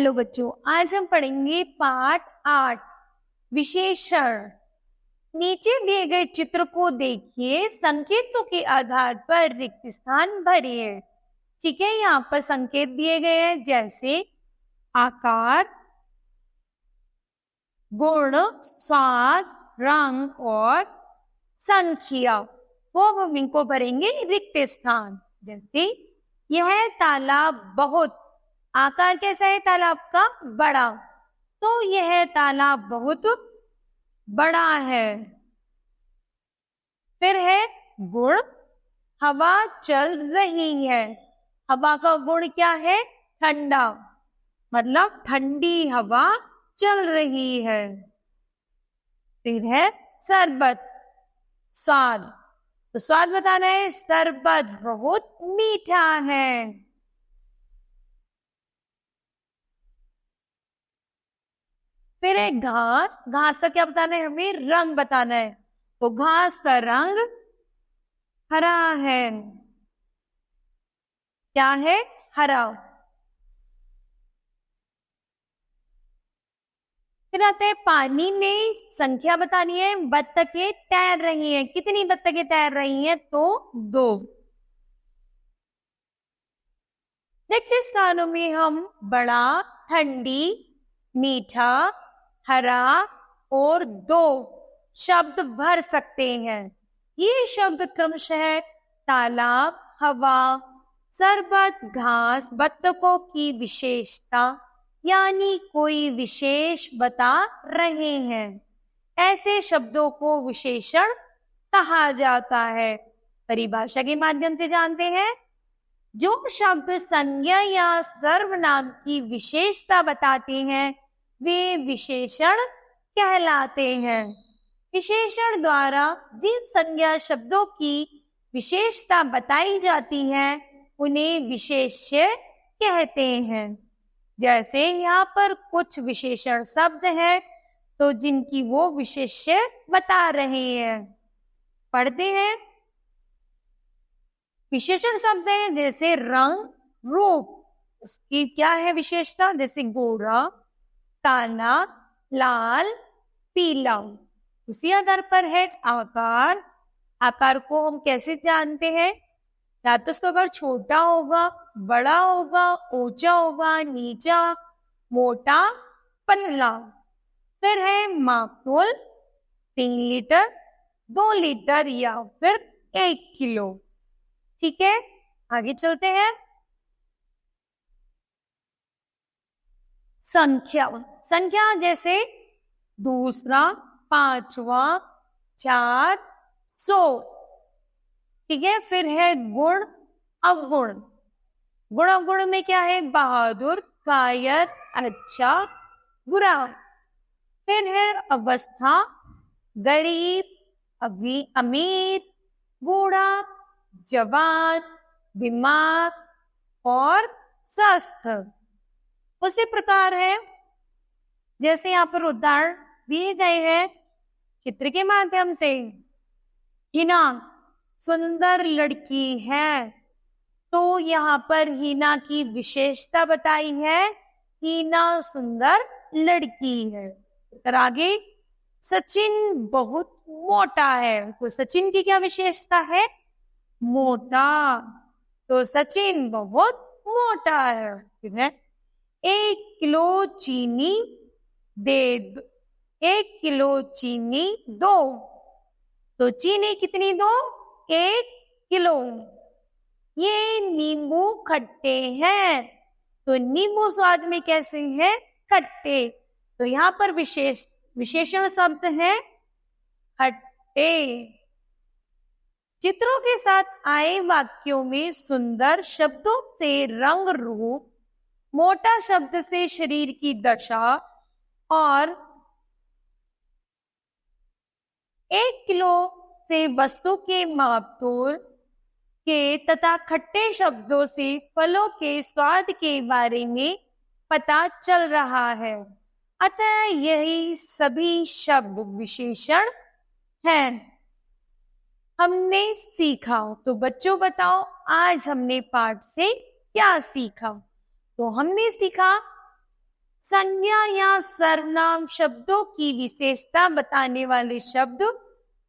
Hello बच्चों, आज हम पढ़ेंगे पाठ 8 विशेषण। नीचे दिए गए चित्र को देखिए, संकेतों के आधार पर रिक्त स्थान भरिए। ठीक है, यहाँ पर संकेत दिए गए हैं जैसे आकार, गुण, स्वाद, रंग और संख्या। वो हम इनको भरेंगे रिक्त स्थान। जैसे यह तालाब बहुत, आकार कैसा है तालाब का? बड़ा, तो यह तालाब बहुत बड़ा है। फिर है गुण, हवा चल रही है। हवा का गुण क्या है? ठंडा, मतलब ठंडी हवा चल रही है। फिर है शरबत, स्वाद, तो स्वाद बताना है, शरबत बहुत मीठा है। फिर है घास, घास का क्या बताना है? हमें रंग बताना है, तो घास का रंग हरा है। क्या है? हरा। फिर आते हैं पानी में, संख्या बतानी है। बत्तखें तैर रही हैं, कितनी बत्तखें तैर रही हैं? तो 2। देखिए स्थानों में हम बड़ा, ठंडी, मीठा, हरा और 2 शब्द भर सकते हैं। ये शब्द क्रमशः तालाब, हवा, शरबत, घास, बत्तखों की विशेषता यानी कोई विशेष बता रहे हैं। ऐसे शब्दों को विशेषण कहा जाता है। परिभाषा के माध्यम से जानते हैं, जो शब्द संज्ञा या सर्वनाम की विशेषता बताते हैं वे विशेषण कहलाते हैं। विशेषण द्वारा जिन संज्ञा शब्दों की विशेषता बताई जाती है उन्हें विशेष्य कहते हैं। जैसे यहाँ पर कुछ विशेषण शब्द हैं तो जिनकी वो विशेष्य बता रहे हैं, पढ़ते हैं। विशेषण शब्द है जैसे रंग, रूप, उसकी क्या है विशेषता? जैसे गोरा, काला, लाल, पीला। उसी आधार पर है आकार। आकार को हम कैसे जानते हैं? या तो उसका आकार छोटा होगा, बड़ा होगा, ऊंचा होगा, नीचा, मोटा, पतला। फिर है मापतोल, 3 लीटर, 2 लीटर या फिर 1 किलो। ठीक है, आगे चलते हैं। संख्या, संख्या जैसे दूसरा, पांचवा, 4, 100। ठीक है, फिर है गुण, अवगुण। गुण अवगुण में क्या है? बहादुर, कायर, अच्छा, बुरा। फिर है अवस्था, गरीब, अमीर, बूढ़ा, जवान, बीमार और स्वस्थ। उसी प्रकार है जैसे यहाँ पर उदाहरण दिए गए हैं चित्र के माध्यम से। हिना सुंदर लड़की है, तो यहाँ पर हिना की विशेषता बताई है, हिना सुंदर लड़की है। फिर आगे सचिन बहुत मोटा है, तो सचिन की क्या विशेषता है? मोटा, तो सचिन बहुत मोटा है। ठीक है, 1 किलो चीनी दे, 1 किलो चीनी दो, तो चीनी कितनी दो? 1 किलो। ये नींबू खट्टे हैं, तो नींबू स्वाद में कैसे हैं? खट्टे। तो यहाँ पर विशेषण शब्द है खट्टे। चित्रों के साथ आए वाक्यों में सुंदर शब्दों से रंग, रूप, मोटा शब्द से शरीर की दशा और 1 किलो से वस्तु के मापतोल के तथा खट्टे शब्दों से फलों के स्वाद के बारे में पता चल रहा है। अतः यही सभी शब्द विशेषण हैं। हमने सीखा, तो बच्चों बताओ आज हमने पाठ से क्या सीखा? तो हमने सीखा संज्ञा या सर्वनाम शब्दों की विशेषता बताने वाले शब्द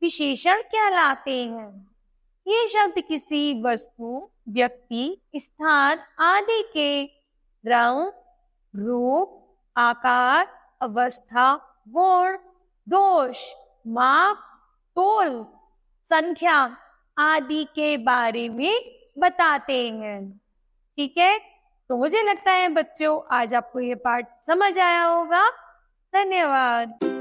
विशेषण कहलाते हैं। ये शब्द किसी वस्तु, व्यक्ति, स्थान आदि के रंग, रूप, आकार, अवस्था, गुण, दोष, माप, तोल, संख्या आदि के बारे में बताते हैं। ठीक है, तो मुझे लगता है बच्चों आज आपको ये पाठ समझ आया होगा। धन्यवाद।